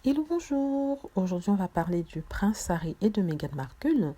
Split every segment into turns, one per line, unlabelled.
Hello, bonjour. Aujourd'hui, on va parler du prince Harry et de Meghan Markle.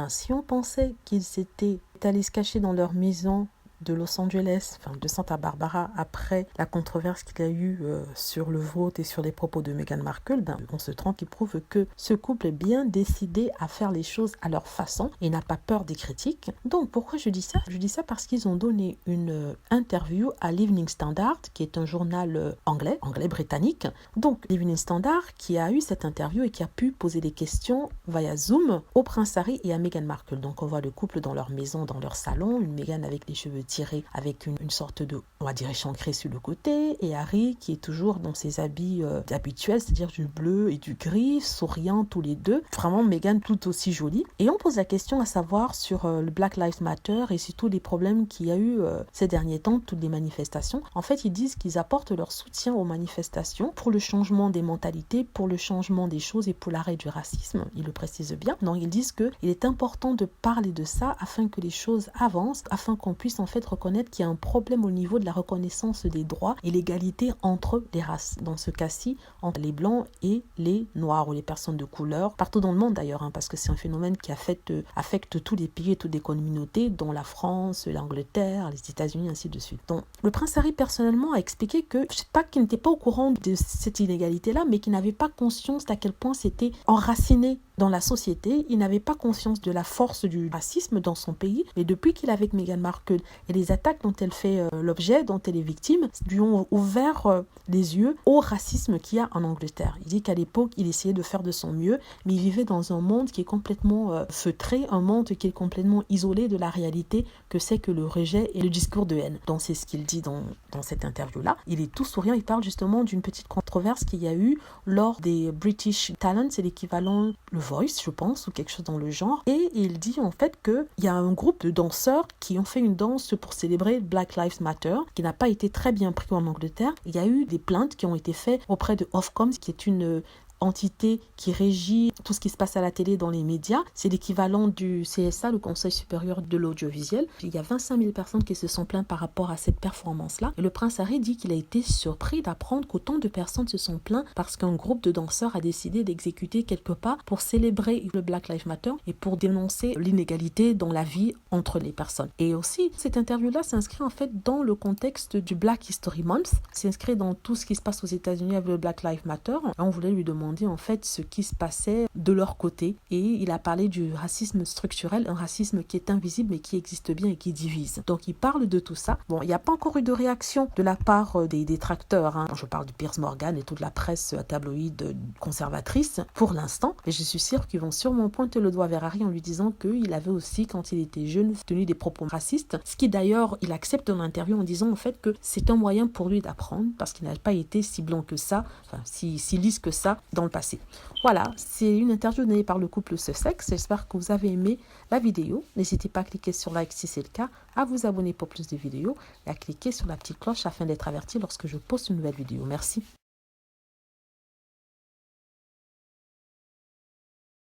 Si on pensait qu'ils étaient allés se cacher dans leur maison de Los Angeles, de Santa Barbara, après la controverse qu'il y a eu sur le vote et sur les propos de Meghan Markle, on se trompe, qui prouve que ce couple est bien décidé à faire les choses à leur façon et n'a pas peur des critiques. Donc, pourquoi je dis ça? Je dis ça parce qu'ils ont donné une interview à l'Evening Standard, qui est un journal anglais britannique. Donc, l'Evening Standard qui a eu cette interview et qui a pu poser des questions via Zoom au prince Harry et à Meghan Markle. Donc, on voit le couple dans leur maison, dans leur salon, une Meghan avec les cheveux tirés, avec une sorte de, on va dire, échancré sur le côté, et Harry qui est toujours dans ses habits habituels, c'est-à-dire du bleu et du gris, souriant tous les deux. Vraiment, Meghan tout aussi jolie. Et on pose la question à savoir sur le Black Lives Matter et sur tous les problèmes qu'il y a eu ces derniers temps, toutes les manifestations. En fait, ils disent qu'ils apportent leur soutien aux manifestations pour le changement des mentalités, pour le changement des choses et pour l'arrêt du racisme. Ils le précisent bien. Donc, ils disent qu'il est important de parler de ça afin que les choses avancent, afin qu'on puisse en fait reconnaître qu'il y a un problème au niveau de la reconnaissance des droits et l'égalité entre les races. Dans ce cas-ci, entre les blancs et les noirs ou les personnes de couleur, partout dans le monde d'ailleurs, parce que c'est un phénomène qui affecte tous les pays et toutes les communautés, dont la France, l'Angleterre, les États-Unis, ainsi de suite. Donc, le prince Harry personnellement a expliqué que, je sais pas qu'il n'était pas au courant de cette inégalité-là, mais qu'il n'avait pas conscience d'à quel point c'était enraciné dans la société. Il n'avait pas conscience de la force du racisme dans son pays, mais depuis qu'il est avec Meghan Markle et les attaques dont elle fait l'objet, dont elle est victime, lui ont ouvert les yeux au racisme qu'il y a en Angleterre. Il dit qu'à l'époque, il essayait de faire de son mieux, mais il vivait dans un monde qui est complètement feutré, un monde qui est complètement isolé de la réalité que c'est que le rejet et le discours de haine. Donc c'est ce qu'il dit dans cette interview-là. Il est tout souriant, il parle justement d'une petite controverse qu'il y a eu lors des British Talent, c'est l'équivalent, le Voice, je pense, ou quelque chose dans le genre. Et il dit en fait qu'il y a un groupe de danseurs qui ont fait une danse pour célébrer Black Lives Matter, qui n'a pas été très bien pris en Angleterre. Il y a eu des plaintes qui ont été faites auprès de Ofcom, qui est une entité qui régit tout ce qui se passe à la télé dans les médias. C'est l'équivalent du CSA, le Conseil supérieur de l'audiovisuel. Il y a 25 000 personnes qui se sont plaintes par rapport à cette performance-là. Et le prince Harry dit qu'il a été surpris d'apprendre qu'autant de personnes se sont plaintes parce qu'un groupe de danseurs a décidé d'exécuter quelque part pour célébrer le Black Lives Matter et pour dénoncer l'inégalité dans la vie entre les personnes. Et aussi, cette interview-là s'inscrit en fait dans le contexte du Black History Month, s'inscrit dans tout ce qui se passe aux États-Unis avec le Black Lives Matter. Et on voulait lui demander en fait ce qui se passait de leur côté, et il a parlé du racisme structurel, un racisme qui est invisible mais qui existe bien et qui divise. Donc il parle de tout ça. Bon, il n'y a pas encore eu de réaction de la part des détracteurs, Je parle de Piers Morgan et toute la presse tabloïde conservatrice pour l'instant, et je suis sûre qu'ils vont sûrement pointer le doigt vers Harry en lui disant qu'il avait aussi, quand il était jeune, tenu des propos racistes, ce qui d'ailleurs il accepte dans l'interview en disant en fait que c'est un moyen pour lui d'apprendre parce qu'il n'a pas été si blanc que ça, si lisse que ça dans le passé. Voilà, c'est une interview donnée par le couple Sussex. J'espère que vous avez aimé la vidéo. N'hésitez pas à cliquer sur like si c'est le cas, à vous abonner pour plus de vidéos et à cliquer sur la petite cloche afin d'être averti lorsque je poste une nouvelle vidéo. Merci.